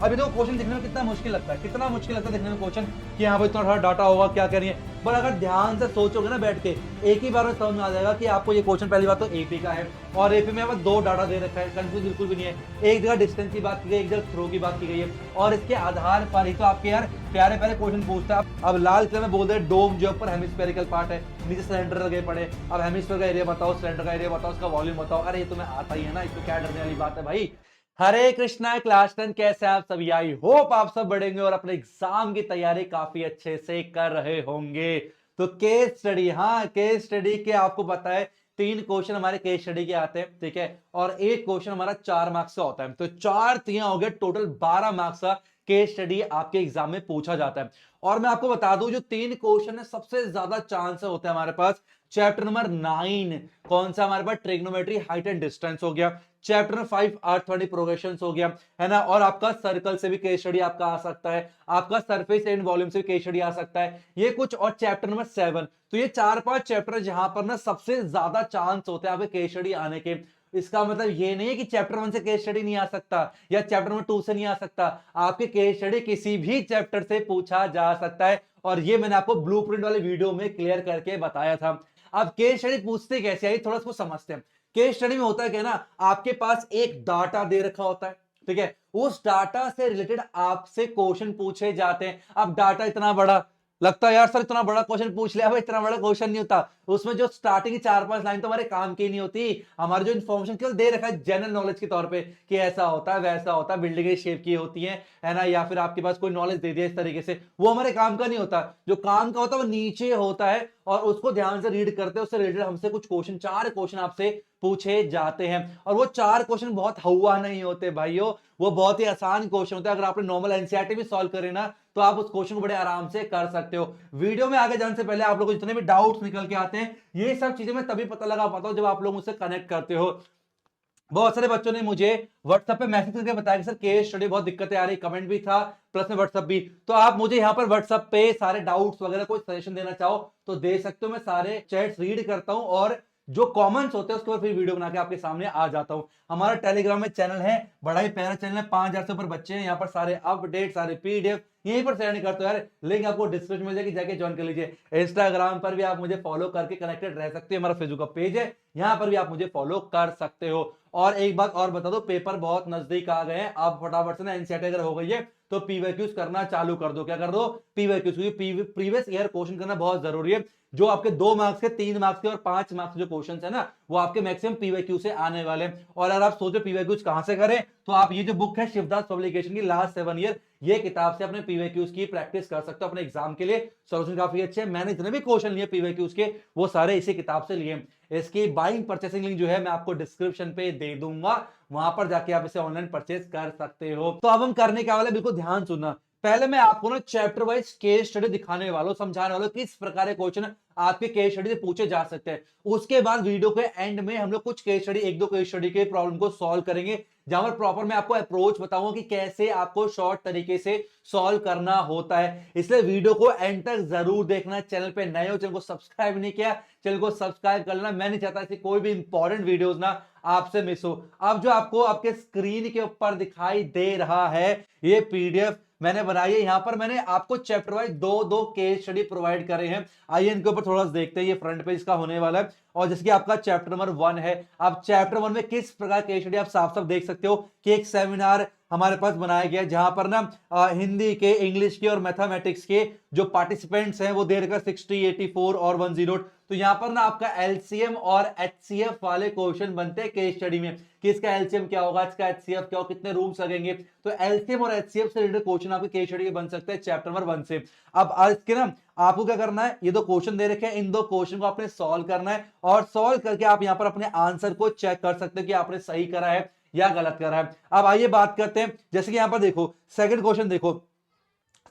अभी तो क्वेश्चन दिखने में कितना मुश्किल लगता है, कितना मुश्किल लगता है देखने में क्वेश्चन कि यहाँ पर इतना सारा डाटा होगा, क्या कह रही है। पर अगर ध्यान से सोचोगे ना बैठ के, एक ही बार में समझ में आ जाएगा कि आपको ये क्वेश्चन पहली बात तो एपी का है, और एपी में दो डाटा दे रखा है, कंफ्यूज बिल्कुल भी नहीं है। एक जगह डिस्टेंस की बात की गई, एक जगह थ्रो की बात की गई है, और इसके आधार पर ही तो आपके यार प्यारे प्यारे क्वेश्चन पूछता है। अब लाल कलर में बोल रहे डोम जो ऊपर हेमिस्फेरिकल पार्ट है, नीचे सिलेंडर लगे पड़े, अब हेमिस्फेयर का एरिया बताओ, सिलेंडर का एरिया बताओ, उसका वॉल्यूम बताओ। अरे ये तुम्हें आता ही है ना, इसमें क्या डरने वाली बात है भाई। हरे कृष्णा क्लास 10, कैसे आप सभी? आई होप आप सब बढ़ेंगे और अपने एग्जाम की तैयारी काफी अच्छे से कर रहे होंगे। तो केस स्टडी, हाँ केस स्टडी के आपको पता है 3 क्वेश्चन हमारे केस स्टडी के आते हैं, ठीक है, और एक क्वेश्चन हमारा 4 मार्क्स का होता है। तो 4 3 हो गए, टोटल 12 मार्क्स का केस स्टडी आपके एग्जाम में पूछा जाता है। और मैं आपको बता दूं जो 3 क्वेश्चन है सबसे ज्यादा चांस होते हैं हमारे पास चैप्टर नंबर 9, कौन सा हमारे पास ट्रिग्नोमेट्री हाइट एंड डिस्टेंस हो गया, चैप्टर नंबर 5 अर्थमेटिक प्रोग्रेशंस हो गया, है ना, और आपका सर्कल से भी केस स्टडी आपका आ सकता है, आपका सरफेस एंड वॉल्यूम से भी केस स्टडी आ सकता है, ये कुछ, और चैप्टर नंबर 7। तो ये 4-5 चैप्टर जहां पर ना सबसे ज्यादा चांस होते हैं आपके केस स्टडी आने के। इसका मतलब ये नहीं है कि चैप्टर 1 से केस स्टडी नहीं आ सकता या चैप्टर नंबर 2 से नहीं आ सकता, आपके केस स्टडी किसी भी चैप्टर से पूछा जा सकता है, और ये मैंने आपको ब्लूप्रिंट वाले वीडियो में क्लियर करके बताया था। अब केस स्टडी पूछते कैसे, आइए थोड़ा इसको समझते हैं। केस स्टडी में होता है क्या ना, आपके पास एक डाटा दे रखा होता है, ठीक है, उस डाटा से रिलेटेड आपसे क्वेश्चन पूछे जाते हैं। अब डाटा इतना बड़ा लगता है यार सर, इतना बड़ा क्वेश्चन पूछ लिया, भाई इतना बड़ा क्वेश्चन नहीं होता, उसमें जो स्टार्टिंग 4-5 लाइन तो हमारे काम की नहीं होती, हमारी जो इन्फॉर्मेशन केवल दे रखा है जनरल नॉलेज के तौर पे कि ऐसा होता है वैसा होता है, बिल्डिंग शेप की होती है ना, या फिर आपके पास कोई नॉलेज दे दिया इस तरीके से, वो हमारे काम का नहीं होता। जो काम का होता है वो नीचे होता है, और उसको ध्यान से रीड करते हैं, उससे रिलेटेड हमसे कुछ क्वेश्चन, 4 क्वेश्चन आपसे पूछे जाते हैं, और वो 4 क्वेश्चन बहुत हवा नहीं होते भाइयों, वो बहुत ही आसान क्वेश्चन होते हैं। अगर आपने नॉर्मल एनसीईआरटी भी सॉल्व करे ना, तो आप उस क्वेश्चन को बड़े आराम से कर सकते हो। वीडियो में आगे जाने से पहले आप लोगों को जितने भी डाउट्स निकल के आते हैं, ये सब चीजें मैं तभी पता लगा पाता हूं जब आप लोग मुझसे कनेक्ट करते हो। बहुत सारे बच्चों ने मुझे व्हाट्सएप पे मैसेज करके बताया कि सर केस स्टडी बहुत दिक्कतें आ रही, कमेंट भी था प्लस में व्हाट्सएप भी। तो आप मुझे यहाँ पर व्हाट्सएप पे सारे डाउट्स वगैरह कोई सजेशन देना चाहो तो दे सकते हो, मैं सारे चैट्स रीड करता हूँ, और जो कमेंट्स होते हैं उसके ऊपर फिर वीडियो बना के आपके सामने आ जाता हूँ। हमारा टेलीग्राम में चैनल है, बड़ा ही प्यारा चैनल है, 5000 से ऊपर बच्चे हैं यहाँ पर, सारे अपडेट सारे पीडीएफ यहीं पर शेयर नहीं करते यार, लिंक आपको डिस्क्रिप्शन में जाके जाके ज्वाइन कर लीजिए। इंस्टाग्राम पर भी आप मुझे फॉलो करके कनेक्टेड रह सकते हैं, हमारा फेसबुक का पेज है, यहाँ पर भी आप मुझे फॉलो कर सकते हो। और एक बात और बता दो, पेपर बहुत नजदीक आ गए हैं, आप फटाफट से ना एनसीईआरटी अगर हो गई है तो पीवाईक्यूज करना चालू कर दो। क्या कर दो? पीवाईक्यूज, क्योंकि प्रीवियस ईयर क्वेश्चन करना बहुत जरूरी है। जो आपके 2 मार्क्स के, 3 मार्क्स के और 5 मार्क्स जो क्वेश्चन है ना, वो आपके मैक्सिमम पीवाईक्यू से आने वाले हैं। और अगर आप सोचो पीवाईक्यूज कहां से करें, तो आप ये जो बुक है शिवदास पब्लिकेशन की लास्ट 7 ईयर, ये किताब से अपने पीवाईक्यूज की प्रैक्टिस कर सकते हो अपने एग्जाम के लिए। सॉल्यूशन काफी अच्छे हैं, मैंने जितने भी क्वेश्चन लिए पीवाईक्यूज के वो सारे इसी किताब से लिए। इसकी बाइंग परचेसिंग लिंक जो है मैं आपको डिस्क्रिप्शन पे दे दूंगा, वहां पर जाके आप इसे ऑनलाइन परचेस कर सकते हो। तो अब हम करने क्या वाले, बिल्कुल ध्यान सुनना। पहले मैं आपको ना चैप्टर वाइज केस स्टडी दिखाने वाला हूं, समझाने वाला हूं किस प्रकार के क्वेश्चन आपके केस स्टडी से पूछे जा सकते हैं। उसके बाद वीडियो के एंड में हम लोग कुछ केस स्टडी, 1-2 केस स्टडी के प्रॉब्लम को सॉल्व करेंगे, जहां पर प्रॉपर मैं आपको अप्रोच बताऊंगा कि कैसे आपको शॉर्ट तरीके से सॉल्व करना होता है। इसलिए वीडियो को एंड तक जरूर देखना। चैनल पे नए हो, चैनल को सब्सक्राइब नहीं किया, चैनल को सब्सक्राइब कर लेना। मैं नहीं चाहता ऐसी कोई भी इंपॉर्टेंट वीडियोस ना आपसे मिस हो। अब जो आपको आपके स्क्रीन के ऊपर दिखाई दे रहा है, ये पीडीएफ मैंने बनाई है। यहां पर मैंने आपको chapter wise 2-2 case study provide करे हैं। आइए इनके ऊपर थोड़ा सा देखते हैं, ये फ्रंट पेज का होने वाला है, और जैसे कि आपका चैप्टर नंबर 1 है। अब चैप्टर 1 में किस प्रकार केस स्टडी आप साफ साफ देख सकते हो कि एक सेमिनार हमारे पास बनाया गया, जहां पर ना हिंदी के, इंग्लिश के और मैथमेटिक्स के जो पार्टिसिपेंट्स हैं वो दे रखा 60, 84 और 108। तो यहां पर ना आपका एलसीएम और एचसीएफ वाले क्वेश्चन बनते हैं केस स्टडी में, कि इसका एलसीएम क्या होगा, इसका एचसीएफ क्या होगा, कितने रूम्स लगेंगे। तो एलसीएम और एचसीएफ से रिलेटेड क्वेश्चन आपके केस स्टडी के बन सकते हैं चैप्टर नंबर 1 से। अब आज के ना आपको क्या करना है, ये 2 क्वेश्चन दे रखे हैं, इन 2 क्वेश्चन को आपने सॉल्व करना है, और सॉल्व करके आप यहां पर अपने आंसर को चेक कर सकते हैं कि आपने सही करा है या गलत करा है। अब आइए बात करते हैं, जैसे कि यहां पर देखो सेकंड क्वेश्चन, देखो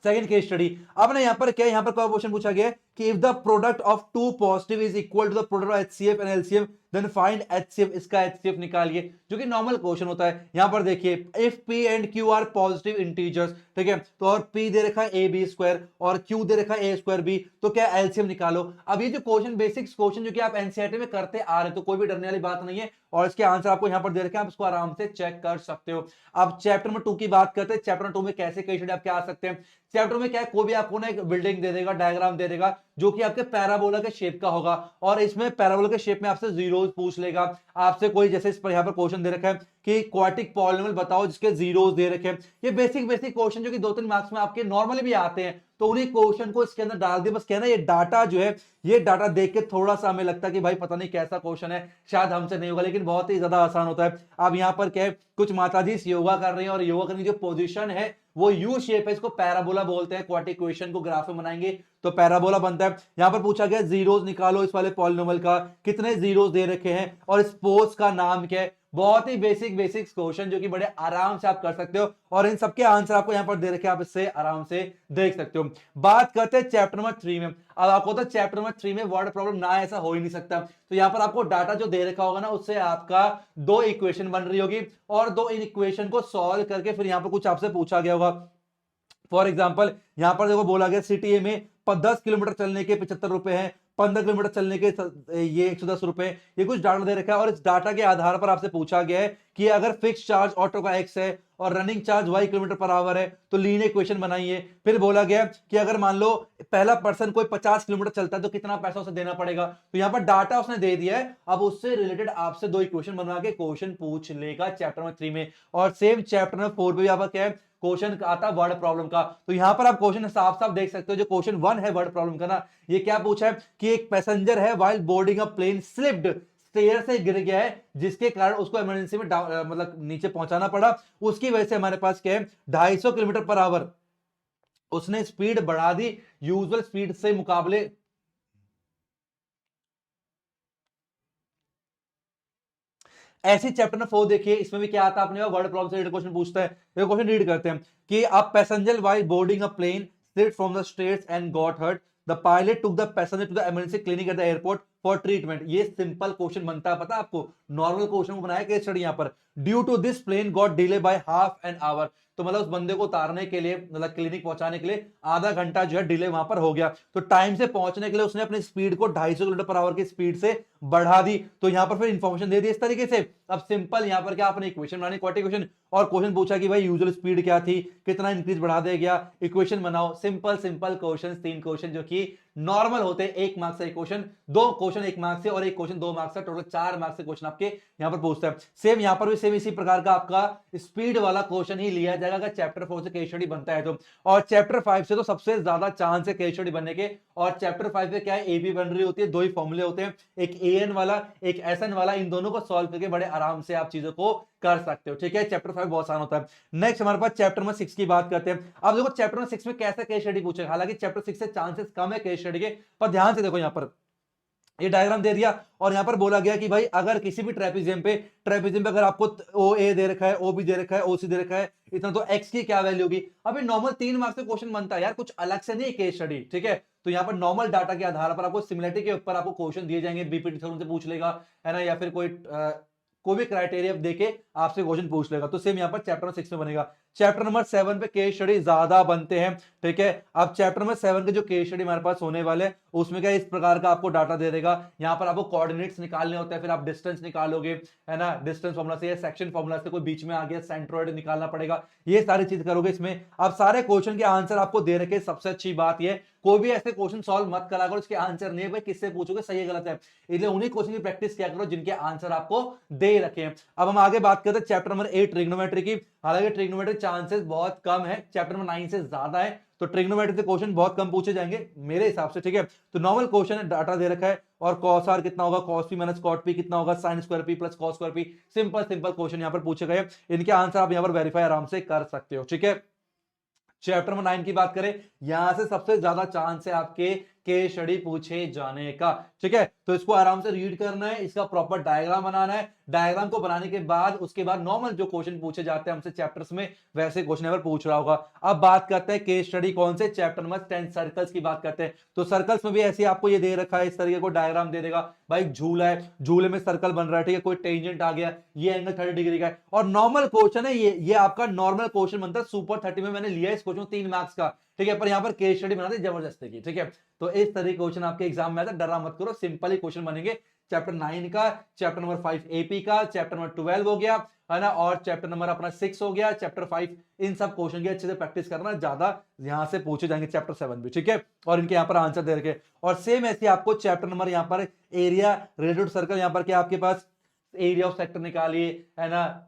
सेकंड केस स्टडी। अब ना यहां पर क्या, यहां पर क्वेश्चन पूछा गया कि if the product of two positive is equal to the product of HCF and LCM then find HCF, इसका HCF निकालिए, जो कि नॉर्मल क्वेश्चन होता है। यहां पर देखिए if P and Q are positive integers, ठीक है, तो और P दे रखा है AB स्क्वायर और Q दे रखा है A स्क्वायर B, तो क्या एलसीएम निकालो। अब ये जो क्वेश्चन बेसिक्स क्वेश्चन जो कि आप एनसीईआरटी में करते आ रहे हैं, तो कोई भी डरने वाली बात नहीं है, और इसके आंसर आपको यहां पर दे रखे हैं, आप इसको आराम से चेक कर सकते हो। अब चैप्टर नंबर 2 की बात करते हैं। चैप्टर 2 में कैसे केस स्टडी आप क्या आ सकते हैं। चैप्टर में क्या है, कोई भी आपको ना एक बिल्डिंग दे देगा, डायग्राम दे देगा जो कि आपके पैराबोला के शेप का होगा, और इसमें पैराबोला के शेप में आपसे जीरोस पूछ लेगा। आपसे कोई जैसे इस पर यहां पर क्वेश्चन दे रखा है कि क्वाड्रेटिक पॉलिनोमियल बताओ जिसके जीरोस दे रखे हैं। ये बेसिक क्वेश्चन जो कि 2-3 मार्क्स में आपके नॉर्मली भी आते हैं, तो उन्हीं क्वेश्चन को इसके अंदर डाल दिया। बस कहना ये डाटा जो है, ये डाटा देख के थोड़ा सा हमें लगता है कि भाई पता नहीं कैसा क्वेश्चन है, शायद हमसे नहीं होगा, लेकिन बहुत ही ज्यादा आसान होता है। अब यहाँ पर क्या है, कुछ माताजी योगा कर रही हैं और योगा करने की जो पोजीशन है वो यू शेप है, इसको पैराबोला बोलते हैं। क्वाड्रेटिक इक्वेशन को ग्राफ में बनाएंगे तो पैराबोला बनता है। यहां पर पूछा गया जीरोस निकालो इस वाले पॉलिनोमियल का, कितने जीरोस दे रखे हैं और इस पोज का नाम क्या है। बहुत ही बेसिक क्वेश्चन जो कि बड़े आराम से आप कर सकते हो, और इन सबके आंसर आपको यहां पर दे रखे हैं, आप इससे आराम से देख सकते हो। बात करते हैं चैप्टर नंबर 3 में। अब आपको तो चैप्टर नंबर 3 में वर्ड प्रॉब्लम ना ऐसा हो ही नहीं सकता, तो यहां पर आपको डाटा जो दे रखा होगा ना, उससे आपका 2 इक्वेशन बन रही होगी, और 2 इन इक्वेशन को सॉल्व करके फिर यहां पर कुछ आपसे पूछा गया होगा। फॉर एग्जाम्पल यहां पर देखो बोला गया सिटी ए में 10 किलोमीटर चलने के 75 रुपए हैं, 15 किलोमीटर चलने के ये 110 रुपए, ये कुछ डाटा दे रखा है, और इस डाटा के आधार पर आपसे पूछा गया है कि अगर फिक्स चार्ज ऑटो का x है और running charge y kilometre per hour है तो लीनियर इक्वेशन बनाइए। फिर बोला गया कि अगर मान लो पहला पर्सन कोई 50 किलोमीटर चलता है तो कितना पैसा उसे देना पड़ेगा। तो यहाँ पर डाटा उसने दे दिया है, अब उससे रिलेटेड आपसे 2 इक्वेशन बनवा के क्वेश्चन पूछ लेगा चैप्टर नंबर 3 में। और सेम चैप्टर नंबर 4 में भी आपका क्या है, क्वेश्चन आता है वर्ड प्रॉब्लम का। तो यहां पर आप क्वेश्चन साफ साफ देख सकते हो, जो क्वेश्चन 1 है वर्ड प्रॉब्लम का ना, ये क्या पूछा है कि एक पैसेंजर है while boarding a plane slipped, stair से गिर गया है जिसके कारण उसको इमरजेंसी में मतलब नीचे पहुंचाना पड़ा। उसकी वजह से हमारे पास क्या है 250 किलोमीटर पर आवर, उसने स्पीड बढ़ा दी यूजुअल स्पीड से मुकाबले। ऐसी चैप्टर नंबर 4 देखिए, इसमें भी क्या आता है अपने वर्ड प्रॉब्लम से रिलेटेड क्वेश्चन पूछता है। ये क्वेश्चन रीड करते हैं कि a passenger while boarding a plane slipped from the stairs and got hurt, the pilot took the passenger to the emergency clinic at the airport for treatment. ये simple question बनता है, पता है आपको, normal question को बनाया case study. यहां पर due to this plane got delay by half an hour, तो मतलब उस बंदे को उतारने के लिए, मतलब क्लिनिक पहुंचाने के लिए आधा घंटा जो है डिले वहां पर हो गया। तो टाइम से पहुंचने के लिए उसने अपनी स्पीड को 250 किलोमीटर पर आवर की स्पीड से बढ़ा दी। तो यहां पर फिर इंफॉर्मेशन दे दी इस तरीके से। अब सिंपल यहां पर क्या आपने इक्वेशन बनानी, क्वाड्रेटिक इक्वेशन, और क्वेश्चन पूछा कि भाई यूजुअल स्पीड क्या थी, कितना इंक्रीज बढ़ा दे गया, इक्वेशन बनाओ। सिंपल क्वेश्चन, 3 क्वेश्चन जो कि नॉर्मल होते हैं, 1 मार्क्स से क्वेश्चन, 2 क्वेश्चन 1 मार्क्स से और 1 क्वेश्चन 2 मार्क्स से, टोटल 4 मार्क्स से क्वेश्चन आपके यहां पर पूछता है। सेम यहां पर भी सेम इसी प्रकार का आपका स्पीड वाला क्वेश्चन ही लिया जाएगा अगर चैप्टर 4 से केस स्टडी बनता है तो। और चैप्टर 5 से तो सबसे ज्यादा चांस है केस स्टडी बनने के। और चैप्टर 5 में क्या है, एबी बन रही होती है, 2 ही फॉर्मूले होते हैं, एक एएन वाला एक एसएन वाला, इन दोनों को सॉल्व करके बड़े आराम से आप चीजों को कर सकते हो। ठीक है, चैप्टर 5 बहुत आसान होता है। नेक्स्ट हमारे पास चैप्टर नंबर 6 की बात करते हैं। अब देखो चैप्टर नंबर 6 में कैसा केस स्टडी पूछेगा, हालांकि चैप्टर 6 से चांसेस कम है केस स्टडी के, पर ध्यान से देखो यहां पर ये डायग्राम दे दिया, और यहां पर बोला गया कि भाई अगर किसी भी ट्रेपेजियम पे अगर आपको ओ ए दे रखा है, ओ बी दे रखा है, ओ सी दे रखा है इतना, तो एक्स की क्या वैल्यू होगी। अभी नॉर्मल 3 मार्क्स का क्वेश्चन बनता है यार, कुछ अलग से नहीं केस स्टडी। ठीक है, तो यहाँ पर नॉर्मल डाटा के आधार पर आपको सिमिलरिटी के ऊपर आपको क्वेश्चन दिए जाएंगे, बीपीटी थ्योरम से पूछ लेगा, है ना, या फिर कोई भी क्राइटेरिया देके आपसे क्वेश्चन पूछ लेगा। तो सेम यहाँ पर चैप्टर 6 में बनेगा। चैप्टर नंबर 7 पे केस स्टडी ज्यादा बनते हैं। ठीक है, अब चैप्टर नंबर 7 के जो केस स्टडी हमारे पास होने वाले हैं उसमें क्या इस प्रकार का आपको डाटा दे देगा। यहाँ पर आपको कोऑर्डिनेट्स निकालने होते हैं, फिर आप डिस्टेंस निकालोगे, है ना, डिस्टेंस फॉर्मूला से या सेक्शन फॉर्मूला से कोई बीच में आ गया सेंट्रोइड निकालना पड़ेगा, ये सारी चीज करोगे इसमें। अब सारे क्वेश्चन के आंसर आपको दे रखे, सबसे अच्छी बात ये, कोई भी ऐसे क्वेश्चन सॉल्व मत करा करो इसके आंसर नहीं है, भाई किससे पूछोगे सही है गलत है, इसलिए उन्हीं क्वेश्चन की प्रैक्टिस क्या करो जिनके आंसर आपको दे रखे हैं। अब हम आगे बात करते हैं चैप्टर नंबर 8 ट्रिग्नोमेट्री की। हालांकि ट्रिग्नोमेट्री चांसेस बहुत कम है, चैप्टर नंबर 9 से ज्यादा है, तो ट्रिग्नोमेट्री से क्वेश्चन बहुत कम पूछे जाएंगे मेरे हिसाब से। ठीक है, तो नॉर्मल क्वेश्चन है, डाटा दे रखा है, और कॉस आर कितना होगा, cos P minus cot P कितना होगा, sine square P plus cos square P, simple question यहाँ पर पूछे गए, इनके आंसर आप यहाँ पर वेरीफाई आराम से कर सकते हो। ठीक है, चैप्टर नंबर 9 की बात करें, यहां से सबसे ज्यादा चांस है आपके केस स्टडी पूछे जाने का। ठीक है, तो इसको आराम से रीड करना है, इसका प्रॉपर डायग्राम बनाना है। डायग्राम को बनाने के बाद उसके बाद नॉर्मल जो क्वेश्चन पूछे जाते हैं हमसे चैप्टर्स में, वैसे क्वेश्चन यहाँ पर पूछ रहा होगा। अब बात करते हैं केस स्टडी कौन से, चैप्टर नंबर 10 सर्कल्स की बात करते हैं। तो सर्कल्स में भी ऐसे आपको ये दे रखा है, इस तरीके को डायग्राम दे देगा भाई। झूला है, झूले में सर्कल बन रहा है, ठीक है, कोई टेंजेंट आ गया, ये एंगल 30 डिग्री का है और नॉर्मल क्वेश्चन है ये आपका नॉर्मल क्वेश्चन बनता है। सुपर 30 में मैंने लिया है इस क्वेश्चन 3 मार्क्स का, ठीक है, पर यहाँ पर केस स्टडी बना दी जबरदस्ती की। ठीक है, तो इस तरह के क्वेश्चन आपके एग्जाम में आता है, डरा मत करो, सिंपल ही क्वेश्चन बनेंगे। चैप्टर 9 का, चैप्टर नंबर 5 एपी का, चैप्टर नंबर 12 हो गया है ना, और चैप्टर नंबर अपना 6 हो गया, चैप्टर 5, इन सब क्वेश्चन की अच्छे से प्रैक्टिस करना, ज्यादा यहां से पूछे जाएंगे चैप्टर 7 भी। ठीक है, और इनके यहाँ पर आंसर दे रखे, और सेम ऐसे आपको चैप्टर नंबर यहाँ पर एरिया रिलेटेड सर्कल, यहाँ पर क्या आपके पास एरिया ऑफ सेक्टर निकालिए, है ना,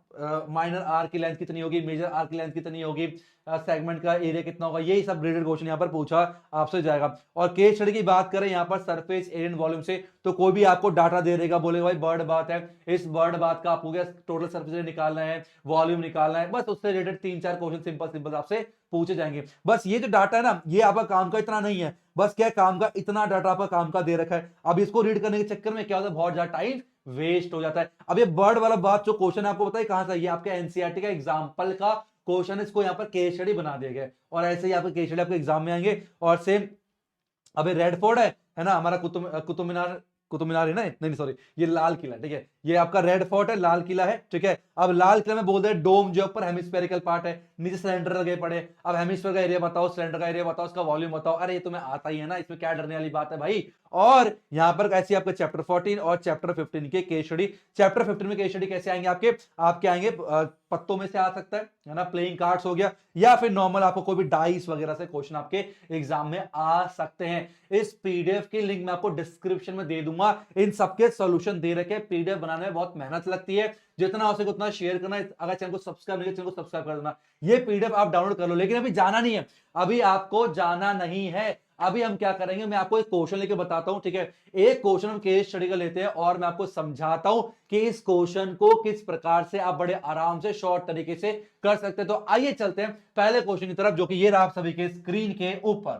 माइनर आर की लेंथ कितनी होगी, मेजर आर की लेंथ कितनी होगी, सेगमेंट का एरिया कितना होगा, यही सब रिलेटेड क्वेश्चन यहाँ पर पूछा आपसे जाएगा। और केस स्टडी की बात करें यहाँ पर सरफेस एरिया वॉल्यूम से, तो कोई भी आपको डाटा दे देगा, बोलेगा भाई बर्ड बात है, इस बर्ड बात का आपको क्या टोटल सरफेस एरिया निकालना है, वॉल्यूम निकालना है, बस उससे रिलेटेड 3-4 क्वेश्चन सिंपल सिंपल आपसे पूछे जाएंगे। बस ये जो डाटा है ना, ये आपका काम का इतना नहीं है, बस क्या काम का इतना डाटा आपका काम का दे रखा है। अब इसको रीड करने के चक्कर में क्या होता है, बहुत ज्यादा टाइम वेस्ट हो जाता है। अब ये बर्ड वाला बात जो क्वेश्चन आपको बताइए कहां से, ये आपके एनसीईआरटी का एग्जांपल का क्वेश्चन है, इसको यहाँ पर केस स्टडी बना दिया गया, और ऐसे ही आपके केस स्टडी आपके एग्जाम में आएंगे। और सेम अबे रेड फोर्ट है ना हमारा, कुतुब मीनार है ना, नहीं सॉरी, ये लाल किला, ठीक है, ये आपका रेड फोर्ट है, लाल किला है। ठीक है, अब लाल किला में बोलते हैं डोम जो ऊपर हेमिस्फेरिकल पार्ट है, नीचे सिलेंडर लगे पड़े। अब हेमिस्फेयर का एरिया बताओ, सिलेंडर का एरिया बताओ, उसका वॉल्यूम बताओ। अरे ये तुम्हें आता ही है ना, इसमें क्या डरने वाली बात है भाई। और यहां पर कैसे आपके चैप्टर 14 और चैप्टर 15 के केस स्टडी, चैप्टर 15 में केस स्टडी कैसे आएंगे आपके आएंगे पत्तों में से आ सकता है ना, प्लेइंग कार्ड्स हो गया, या फिर नॉर्मल आपको कोई भी डाइस वगैरह से क्वेश्चन आपके एग्जाम में आ सकते हैं। इस पीडीएफ की लिंक मैं आपको डिस्क्रिप्शन में दे दूंगा, इन सबके सॉल्यूशन दे रखे। पीडीएफ बनाने में बहुत मेहनत लगती है, जितना हो सके उतना शेयर करना। अगर चैनल को सब्सक्राइब नहीं किया, चैनल को सब्सक्राइब कर देना। ये पीडीएफ आप डाउनलोड कर लो, लेकिन अभी जाना नहीं है, अभी आपको जाना नहीं है। अभी हम क्या करेंगे, मैं आपको एक क्वेश्चन लेके बताता हूं, ठीक है, एक क्वेश्चन हम केस स्टडी का लेते हैं और मैं आपको समझाता हूं कि इस क्वेश्चन को किस प्रकार से आप बड़े आराम से शॉर्ट तरीके से कर सकते हैं। तो आइए चलते हैं पहले क्वेश्चन की तरफ, जो कि ये रहा आप सभी के स्क्रीन के ऊपर।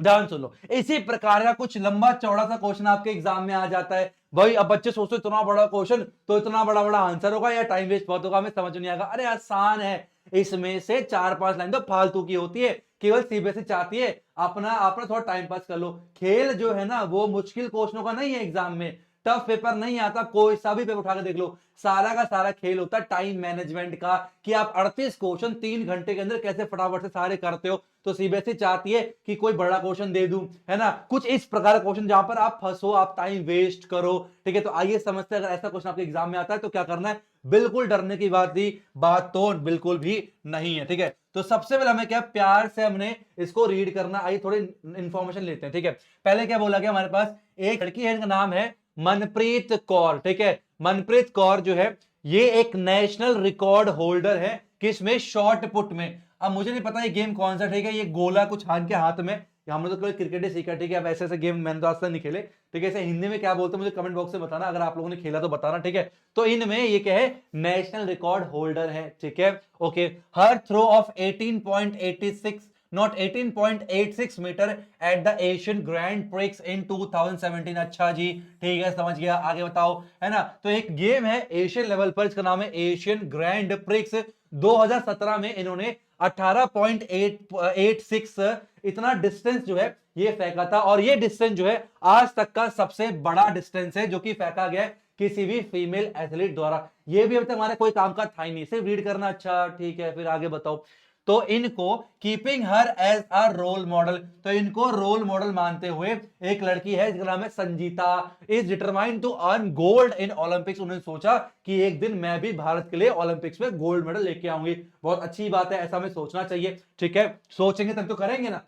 ध्यान सुन लो, इसी प्रकार का कुछ लंबा चौड़ा सा क्वेश्चन आपके एग्जाम में आ जाता है भाई। अब बच्चे सोचते इतना बड़ा क्वेश्चन तो इतना बड़ा बड़ा आंसर होगा या टाइम वेस्ट बहुत होगा, हमें समझ नहीं आएगा। अरे आसान है, इसमें से 4-5 लाइन तो फालतू की होती है, केवल सीबीएसई चाहती है अपना थोड़ा टाइम पास कर लो। खेल जो है ना वो मुश्किल क्वेश्चनों का नहीं है, एग्जाम में टफ पेपर नहीं आता, कोई सा भी पेपर उठा के देख लो, सारा का सारा खेल होता है टाइम मैनेजमेंट का, कि आप 38 क्वेश्चन 3 घंटे के अंदर कैसे फटाफट से सारे करते हो। तो सीबीएसई चाहती है कि कोई बड़ा क्वेश्चन दे दूं, है ना, कुछ इस प्रकार का क्वेश्चन जहां पर आप फंसो, आप टाइम वेस्ट करो। ठीक है, तो आइए समझते हैं, अगर ऐसा क्वेश्चन आपके एग्जाम में आता है तो क्या करना है। बिल्कुल डरने की बात तो बिल्कुल भी नहीं है। ठीक है, तो सबसे पहले हमें क्या, प्यार से हमने इसको रीड करना। आइए थोड़ी इंफॉर्मेशन लेते हैं। ठीक है, पहले क्या बोला गया, हमारे पास एक लड़की है, इनका नाम है मनप्रीत कौर। ठीक है, मनप्रीत कौर जो है ये एक नेशनल रिकॉर्ड होल्डर है, किसमें, शॉर्ट पुट में। अब मुझे नहीं पता ये गेम कौन सा, ठीक है, ये गोला कुछ हाथ के हाथ में, हमने तो केवल क्रिकेट ही सीखा। ठीक है, अब ऐसे ऐसे गेम मैंने तो आज तक नहीं खेले। ठीक है, इसे हिंदी में क्या बोलते हैं मुझे कमेंट बॉक्स में बताना, अगर आप लोगों ने खेला तो बताना। ठीक है, तो इनमें ये क्या है, नेशनल रिकॉर्ड होल्डर है। ठीक है, okay, her throw of 18.86 not 18.86 metre at the Asian Grand Prix in 2017। अच्छा जी, ठीक है, समझ गया, आगे बताओ, है ना। तो एक गेम है एशियन लेवल पर, इसका नाम है एशियन ग्रैंड प्रिक्स। 2017 में इन्होंने 18.86 इतना डिस्टेंस जो है ये फेंका था, और ये डिस्टेंस जो है आज तक का सबसे बड़ा डिस्टेंस है जो कि फेंका गया है किसी भी फीमेल एथलीट द्वारा। ये भी अभी तक हमारे कोई काम का था ही नहीं, सिर्फ रीड करना। अच्छा ठीक है, फिर आगे बताओ। तो इनको keeping her as a role model, तो इनको रोल मॉडल मानते हुए एक लड़की है जिसका नाम है Sanjeeta, is determined to earn gold in Olympics. उन्होंने सोचा कि एक दिन मैं भी भारत के लिए ओलंपिक्स में गोल्ड मेडल लेके आऊंगी। बहुत अच्छी बात है, ऐसा हमें सोचना चाहिए। ठीक है, सोचेंगे तब तो करेंगे ना।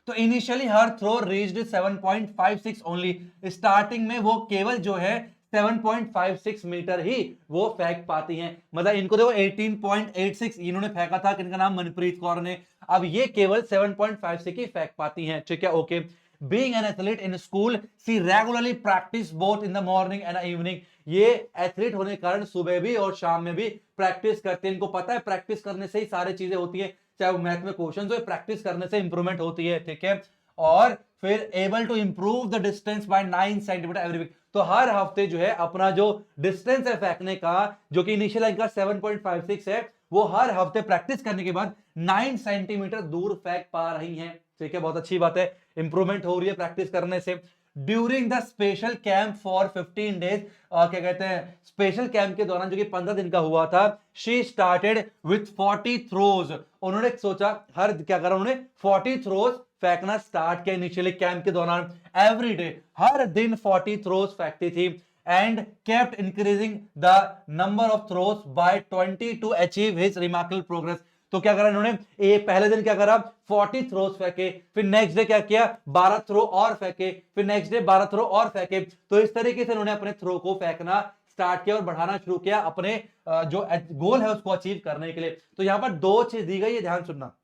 तो इनिशियली हर थ्रो रीच्ड 7.56 ओनली, स्टार्टिंग में वो केवल जो है 7.56 मीटर ही वो फेंक पाती हैं। मतलब इनको देखो 18.86 इन्होंने फेंका था, किनका नाम, मनप्रीत कौर ने। अब ये केवल 7.56 ही फेंक पाती हैं। ठीक है, okay. Being an athlete in school she regularly practice both in the morning and evening. ये एथलीट होने के कारण सुबह भी और शाम में भी प्रैक्टिस करते हैं। इनको पता है प्रैक्टिस करने से ही सारी चीजें होती है, चाहे वो मैथ में क्वेश्चन हो, प्रैक्टिस करने से इंप्रूवमेंट होती है। ठीक है, और फिर able to improve the distance by 9 centimetre every week. तो हर हफ्ते जो है अपना जो डिस्टेंस है फेंकने का, जो कि इनिशियल इनका 7.56 है, वो हर हफ्ते प्रैक्टिस करने के बाद 9 सेंटीमीटर दूर फेंक पा रही हैं। ठीक है, बहुत अच्छी बात है, इंप्रूवमेंट हो रही है प्रैक्टिस करने से। During the special camp for 15 days, क्या कहते हैं, स्पेशल कैंप के दौरान जो कि 15 दिन का हुआ था, शी स्टार्टेड विथ 40 थ्रोज। उन्होंने सोचा हर क्या करा, उन्होंने 40 थ्रोज फेंकना स्टार्ट किया इनिशियली कैंप के दौरान। एवरी डे, हर दिन 40 थ्रोज फेंकती थी। And kept increasing the number of throws by 20 to achieve his remarkable progress. तो क्या करा इन्होंने, पहले दिन क्या करा, 40 थ्रोज फेंके, फिर नेक्स्ट डे क्या किया, 12 थ्रो और फेंके, फिर नेक्स्ट डे 12 थ्रो और फेंके। तो इस तरीके से इन्होंने अपने थ्रो को फेंकना स्टार्ट किया और बढ़ाना शुरू किया अपने जो गोल है उसको अचीव करने के लिए। तो यहां पर दो चीज दी गई है, ध्यान सुनना।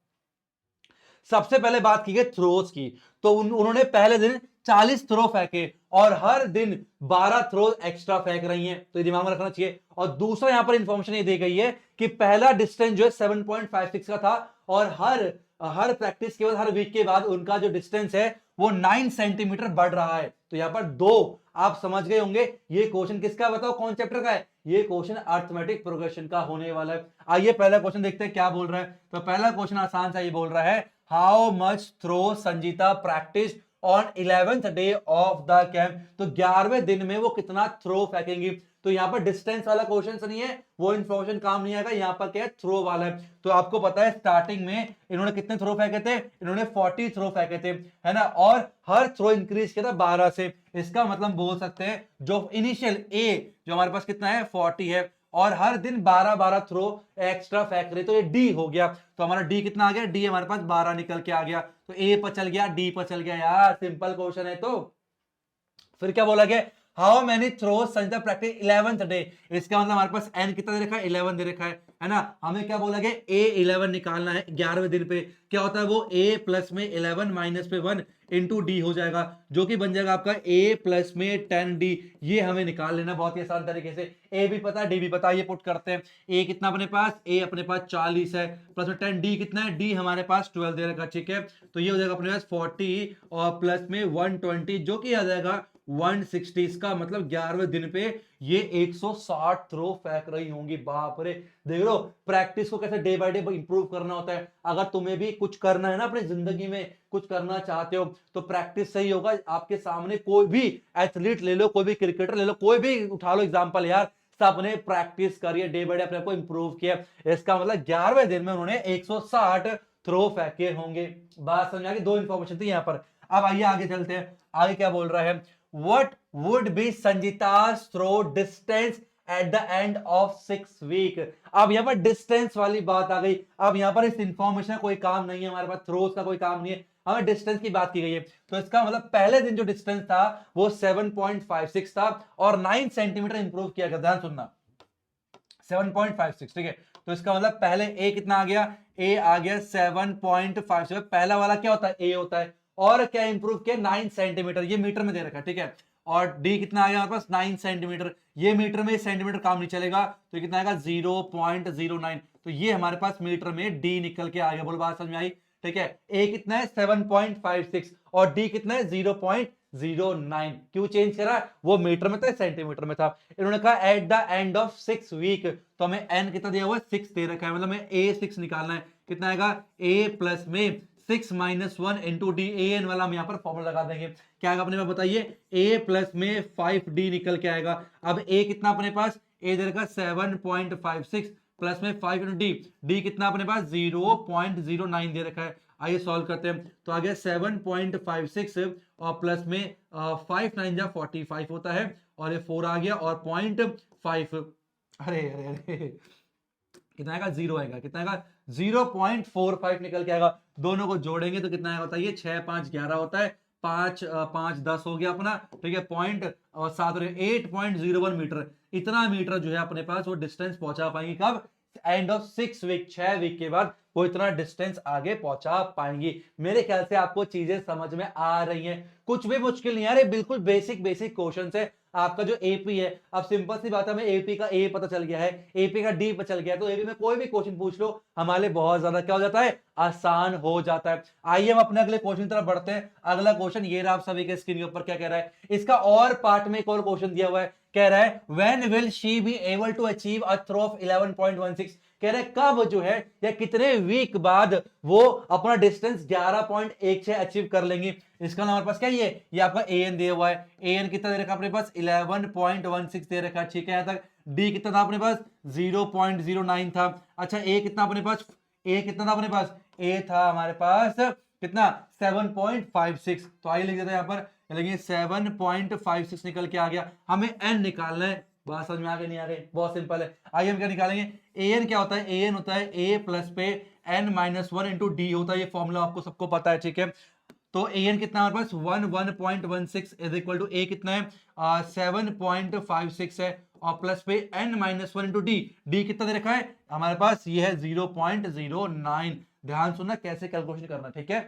सबसे पहले बात की गई थ्रोज की, तो उन्होंने पहले दिन 40 थ्रो फेंके और हर दिन 12 थ्रो एक्स्ट्रा फेंक रही हैं, तो ये दिमाग में रखना चाहिए। और दूसरा यहां पर इंफॉर्मेशन ये दी गई है कि पहला डिस्टेंस जो है 7.56 का था और हर प्रैक्टिस के बाद, हर वीक के बाद उनका जो डिस्टेंस है वो 9 सेंटीमीटर बढ़ रहा है। तो यहां पर दो आप समझ गए होंगे। ये क्वेश्चन किसका, बताओ कौन चैप्टर का है, ये क्वेश्चन अर्थमेटिक प्रोग्रेशन का होने वाला है। आइए पहला क्वेश्चन देखते हैं क्या बोल रहा है। तो पहला क्वेश्चन आसान सा ये बोल रहा है, how much throw Sanjeeta practice on 11th day of the camp. तो 11वें दिन में वो कितना थ्रो फेंकेंगी। तो यहां पर डिस्टेंस वाला क्वेश्चन नहीं है, वो इंफॉर्मेशन काम नहीं आएगा, यहां पर क्या है, थ्रो वाला है। तो आपको पता है स्टार्टिंग में इन्होंने कितने थ्रो फेंके थे, इन्होंने 40 थ्रो फेंके थे, है ना, और हर थ्रो इंक्रीज किया था 12 से। इसका मतलब बोल सकते हैं जो इनिशियल जो हमारे पास कितना है, 40 है, और हर दिन 12 थ्रो एक्स्ट्रा फेंक रहे, तो ये डी हो गया। तो हमारा डी कितना आ गया, डी हमारे पास 12 निकल के आ गया। तो ए पर चल गया, डी पर चल गया, यार सिंपल क्वेश्चन है। तो फिर क्या बोला गया, how many throws Sanjita practice 11th day. इसका मतलब हमारे पास एन कितना दे रखा है, 11 दे रखा है ना। हमें क्या बोला गया, ए 11 निकालना है 11वें दिन पे। क्या होता है वो, ए प्लस में 11 माइनस पे 1 इंटू डी हो जाएगा, जो कि बन जाएगा आपका ए प्लस में 10 डी। ये हमें निकाल लेना बहुत ही आसान तरीके से। ए भी पता, डी भी पता, ये पुट करते हैं। ए कितना अपने पास, ए अपने पास 40 है, प्लस में 10, डी कितना है, डी हमारे पास 12 दे रखा, ठीक है। तो ये हो जाएगा अपने पास 40 और प्लस में 120, जो कि आ जाएगा 160। इसका मतलब 11वें दिन पे ये 160 थ्रो फेंक रही होंगी। बाप रे, देख लो प्रैक्टिस को कैसे डे बाय डे इंप्रूव करना होता है। अगर तुम्हें भी कुछ करना है ना अपनी जिंदगी में, कुछ करना चाहते हो, तो प्रैक्टिस सही होगा। आपके सामने कोई भी एथलीट ले लो, कोई भी क्रिकेटर ले लो, कोई भी उठा लो एग्जांपल, यार सबने प्रैक्टिस करिए, डे बाय डे अपने को इंप्रूव किया। इसका मतलब 11वें दिन में उन्होंने 160 थ्रो फेंके होंगे। बात समझ आ गई, दो इंफॉर्मेशन थी यहां पर। अब आइए आगे चलते हैं, आगे क्या बोल रहा है, what would be संजीता's throw distance at the end of 6 week। अब यहां पर डिस्टेंस वाली बात आ गई। अब यहां पर इस इंफॉर्मेशन का कोई काम नहीं है, हमारे पास थ्रोज का कोई काम नहीं है, हमें डिस्टेंस की बात की गई है। तो इसका मतलब पहले दिन जो डिस्टेंस था वो 7.56 था और 9 सेंटीमीटर इंप्रूव किया गया। ध्यान सुनना, 7.56, ठीक है। तो इसका मतलब पहले ए कितना आ गया, ए आ गया 7.57। पहला वाला क्या होता है, ए होता है, और क्या इंप्रूव किया, 9 सेंटीमीटर, ये मीटर में दे रखा है, ठीक है। और डी कितना आ गया हमारे पास, 9 सेंटीमीटर, ये मीटर में सेंटीमीटर काम नहीं चलेगा, तो कितना आएगा 0.09। तो ये हमारे पास मीटर में डी निकल के आ गया। बोलो बात समझ में आई, ठीक है। ए कितना है 7.56 और डी कितना है 0.09। क्यों चेंज करा, वो मीटर में था, सेंटीमीटर में था। इन्होंने कहा at the end of 6 week, तो हमें एन कितना दिया हुआ है, 6 दे रखा है, मतलब हमें ए 6 निकालना है। कितना आएगा, ए प्लस में 6 minus 1 into D, A N वाला हम यहाँ पर फॉर्मूला लगा देंगे। क्या आएगा अपने पास बताइए, ए प्लस में 5 डी निकल के आएगा। अब ए कितना अपने पास, ए दे रखा 7.56 प्लस में 5 इंटू डी, डी कितना अपने पास 0.09 दे रखा है। आइए सॉल्व करते हैं। तो आ गया 7.56 और प्लस में 5 9 जा 45 होता है, और ये 4 आ गया और 0.5, अरे अरे अरे कितना आएगा, 0 आएगा, कितना आएगा 0.45 निकल के आएगा। दोनों को जोड़ेंगे तो कितना आएगा बताइए, 6 5 11 होता है, 5 5 10 हो गया अपना, ठीक है। पॉइंट और 7 8.01 मीटर, इतना मीटर जो है अपने पास वो डिस्टेंस पहुंचा पाएंगे। कब, एंड ऑफ 6 वीक, 6 वीक के बाद वो इतना डिस्टेंस आगे पहुंचा पाएंगी। मेरे ख्याल से आपको चीजें समझ में आ रही हैं, कुछ भी मुश्किल नहीं है, बिल्कुल बेसिक बेसिक क्वेश्चन है। आपका जो एपी है, अब सिंपल सी बात है, हमें एपी का ए पता चल गया है, एपी का डी पता चल गया है, तो एपी में कोई भी क्वेश्चन पूछ लो हमारे लिए बहुत ज्यादा क्या हो जाता है, आसान हो जाता है। आइए हम अपने अगले क्वेश्चन की तरफ बढ़ते हैं। अगला क्वेश्चन ये रहा आप सभी के स्क्रीन के ऊपर, क्या कह रहा है, इसका और पार्ट में एक और क्वेश्चन दिया हुआ है, कह रहा है when will she be able to achieve a throw of 11.16, कह रहे कब जो है या कितने वीक बाद वो अपना डिस्टेंस 11.16 अचीव कर लेंगी। इसका नाम हमारे पास क्या ये आपका एन दिया हुआ है, एन कितना दे रखा अपने पास 11.16 दे रखा है, ठीक है। यहां तक डी कितना था अपने पास 0.09 था। अच्छा ए कितना अपने पास, ए कितना था अपने पास, ए था हमारे पास कितना 7.56, तो आइए लिख देते हैं यहां पर, लेकिन 7.56 निकल के आ गया। हमें एन निकालना है, बात समझ में आ गई नहीं आ रही, बहुत सिंपल है। आइए हम क्या निकालेंगे, एन क्या होता है, एन होता है ए प्लस पे एन माइनस 1 इंटू डी होता है, ये फॉर्मूला आपको सबको पता है, ठीक है। तो एन कितना हमारे पास 1.16 इज इक्वल टू ए कितना है 7.56 है, और प्लस पे n minus 1 into d, d कितना दे रखा है हमारे पास, ये है 0.09। ध्यान सुनना कैसे कैलकुलेशन करना, ठीक है।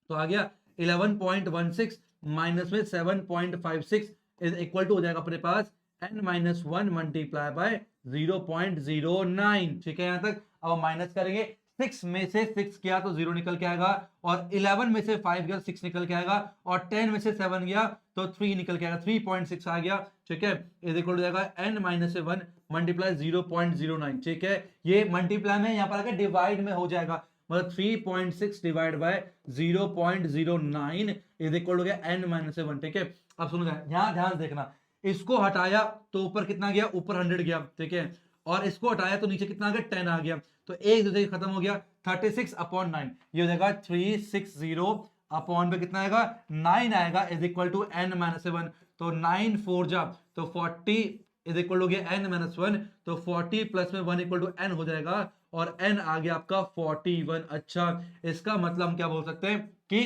तो आ गया 11.16 माइनस में 7.56 इज इक्वल टू हो जाएगा अपने पास n माइनस 1 मल्टीप्लाई बाय 0.09, ठीक है यहां तक। अब हम माइनस करेंगे, 6 में से 6 किया तो 0 निकल के आएगा, और 11 में से 5 गया 6 निकल के आएगा, और 10 में से 7 गया तो 3 निकल के आएगा, 3.6 आ गया, ठीक है। इज इक्वल टू जाएगा n माइनस 1 मल्टीप्लाई 0.09, ठीक है। ये मल्टीप्लाई में यहाँ पर आकर डिवाइड में हो जाएगा, मतलब 3.6 divide by 0.09 is equal to गया n माइनस 1, ठीक है। अब सुनो यहाँ ध्यान देखना, इसको हटाया तो ऊपर कितना गया, ऊपर 100 गया, ठीक है, और इसको हटाया तो नीचे कितना आ गया 10 आ गया, तो एक दूसरे खत्म हो गया, 36/9 ये हो जाएगा 360 अपॉन पे कितना आएगा 9 आएगा, is equal to n minus 1, तो 9 4 जा तो 40 इज इक्वल हो गया n माइनस 1, तो 40 प्लस में 1 इक्वल टू n हो जाएगा, और n आ गया आपका 41। अच्छा, इसका मतलब हम क्या बोल सकते हैं कि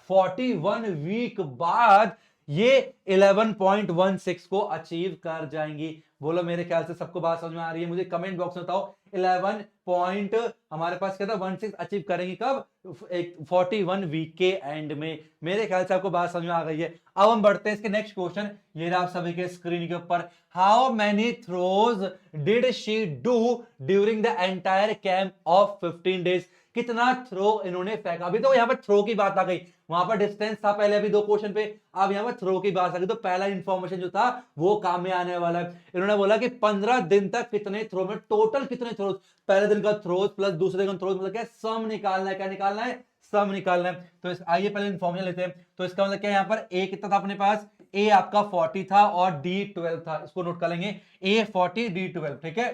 41 वीक बाद ये 11.16 को अचीव कर जाएंगी। बोलो मेरे ख्याल से सबको बात समझ में आ रही है, मुझे कमेंट बॉक्स में बताओ 11 पॉइंट हमारे पास क्या था 16 अचीव करेंगे कब, 41 वीक के एंड में। मेरे ख्याल से आपको बात समझ में आ गई है। अब हम बढ़ते हैं इसके नेक्स्ट क्वेश्चन, ये रहा आप सभी के स्क्रीन के ऊपर, how many throws did she do during the entire camp of 15 days, कितना थ्रो इन्होंने फेंका। अभी तो यहाँ पर थ्रो की बात आ गई, वहां पर डिस्टेंस था पहले अभी दो क्वेश्चन पे, अब यहाँ पर थ्रो की बात आ गई, तो पहला इंफॉर्मेशन जो था वो काम में आने वाला है। इन्होंने बोला कि 15 दिन तक कितने थ्रो में, टोटल कितने थ्रोज, पहले दिन का थ्रोज प्लस दूसरे दिन का थ्रोज, मतलब क्या सम निकालना है, क्या निकालना है, सम निकालना है। तो आइए पहले इंफॉर्मेशन लेते हैं। तो इसका मतलब क्या है, यहाँ पर ए कितना था अपने पास, ए आपका 40 था और डी 12 था, इसको नोट कर लेंगे, ए 40 डी 12, ठीक है।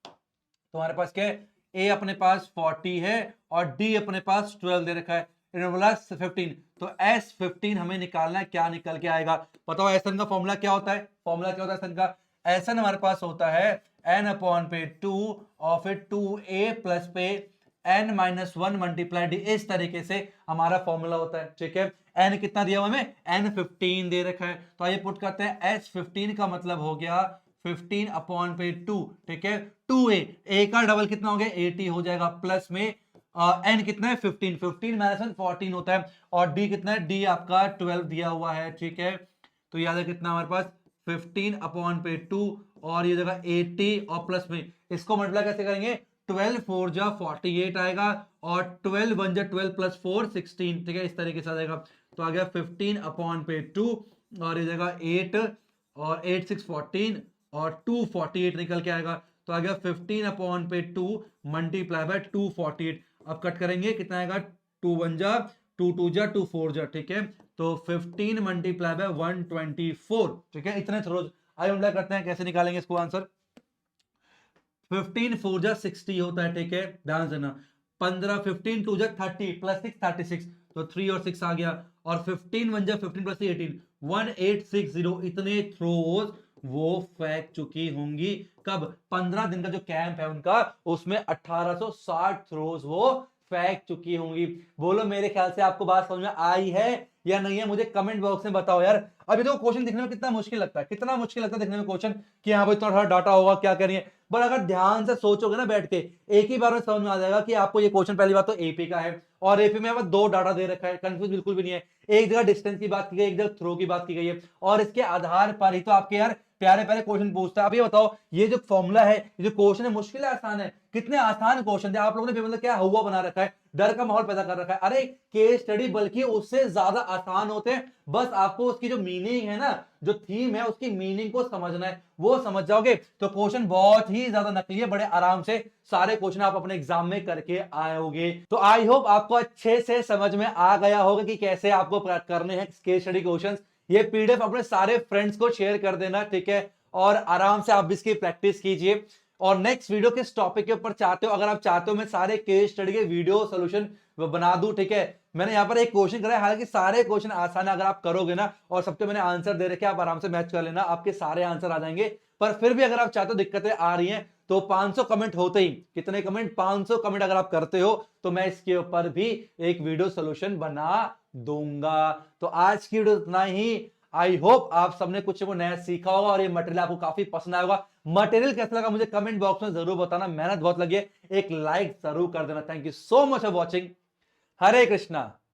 तो हमारे पास क्या है, ए अपने पास 40 है और डी अपने पास 12 दे रखा है, इन्होंने बोला 15, तो S15 हमें निकालना है, क्या निकल के आएगा बताओ। एसन का फॉर्मूला क्या होता है, फॉर्मूला क्या होता है एसन का, एसन हमारे पास होता है n अपॉन पे 2 और फिर 2a प्लस पे n माइनस 1 मल्टीप्लाई डी, इस तरीके से हमारा फॉर्मूला होता है, ठीक है। n कितना दिया हुआ हमें, n 15 दे रखा है, तो आइए पुट करते हैं, S15 का मतलब हो गया 15 अपॉन पे 2, ठीक है, 2a, a का डबल कितना हो गया 80 हो जाएगा, प्लस में n कितना है 15, 15 माइनस 1 14 होता है, और d कितना है, d आपका 12 दिया हुआ है, ठीक है। तो याद है कितना हमारे पास 15 अपॉन पे 2 और ये जगह 80 और प्लस में इसको मल्टीप्लाई कैसे करेंगे, 12 4 जा 48 आएगा, और 12 1 जा 12 प्लस 4 16, ठीक है, इस तरीके से आ जाएगा। तो आ गया 15 अपॉन पे 2 और ये जगह 8 और 8 6 14 और 248 निकल के आएगा, तो आ गया 15 अपॉन पे 2 मल्टीप्लाई बाय 248। अब कट करेंगे कितना आएगा, 2 1 जा 2 2 जा 2 4 जा, ठीक है, तो 15 मल्टीप्लाई बाय 124, ठीक है, इतने थ्रोज। आइए मल्टीप्लाई करते हैं, कैसे निकालेंगे इसको आंसर, 15 4 जा 60 होता है, ठीक है, ध्यान देना, 15 15 2 जा 30 प्लस 6 36, तो 3 और 6 आ गया, और 15 1 जा 15 प्लस 18 1860, इतने थ्रोज वो फेंक चुकी होंगी कब, 15 दिन का जो कैंप है उनका उसमें 1860 थ्रोज वो फेंक चुकी होंगी। बोलो मेरे ख्याल से आपको बात समझ में आई है या नहीं है, मुझे कमेंट बॉक्स में बताओ यार। अब ये तो क्वेश्चन दिखने में कितना मुश्किल लगता है, कितना मुश्किल लगता है दिखने में क्वेश्चन कि हाँ भाई इतना सारा डाटा होगा क्या कह रही है। पर अगर ध्यान से सोचोगे ना बैठ के, एक ही बार में समझ में आ जाएगा कि आपको ये क्वेश्चन पहली बात तो एपी का है, और एपी में हमें दो डाटा दे रखा है, कंफ्यूज बिल्कुल भी नहीं है। एक जगह डिस्टेंस की बात की गई, एक जगह थ्रो की बात की गई है, और इसके आधार पर ही तो आपके यार प्यारे प्यारे क्वेश्चन पूछता है। अब ये बताओ ये जो फॉर्मूला है, ये जो क्वेश्चन है, मुश्किल है आसान है? कितने आसान क्वेश्चन थे, आप लोगों ने मतलब क्या हुआ बना रखा है, डर का माहौल पैदा कर रखा है। अरे केस स्टडी बल्कि उससे ज्यादा आसान होते हैं, बस आपको उसकी जो मीनिंग है ना, जो थीम है, उसकी मीनिंग को समझना है, वो समझ जाओगे तो क्वेश्चन बहुत ही ज्यादा नकली है, बड़े आराम से सारे क्वेश्चन आप अपने एग्जाम में करके आए। तो आई होप आपको अच्छे से समझ में आ गया होगा कि कैसे आपको करने हैं केस स्टडी क्वेश्चंस। ये पीडीएफ अपने सारे फ्रेंड्स को शेयर कर देना, ठीक है, और आराम से आप इसकी प्रैक्टिस कीजिए। और नेक्स्ट वीडियो किस टॉपिक के ऊपर चाहते हो, अगर आप चाहते हो मैं सारे केस स्टडी के वीडियो सोल्यूशन बना दूं, ठीक है। मैंने यहाँ पर एक क्वेश्चन करा है, हालांकि सारे क्वेश्चन आसान है, अगर आप करोगे ना और सबके मैंने आंसर दे रखे, आप आराम से मैच कर लेना, आपके सारे आंसर आ जाएंगे। पर फिर भी अगर आप चाहते हो, दिक्कतें आ रही हैं, तो 500 कमेंट होते ही, कितने कमेंट, 500 कमेंट अगर आप करते हो तो मैं इसके ऊपर भी एक वीडियो सोल्यूशन बना दूंगा। तो आज की वीडियो इतना ही। आई होप आप सबने कुछ वो नया सीखा होगा और ये मटेरियल आपको काफी पसंद आएगा। मटेरियल कैसा लगा मुझे कमेंट बॉक्स में जरूर बताना, मेहनत बहुत लगी है, एक लाइक जरूर कर देना। Thank you so much for watching. Hare Krishna.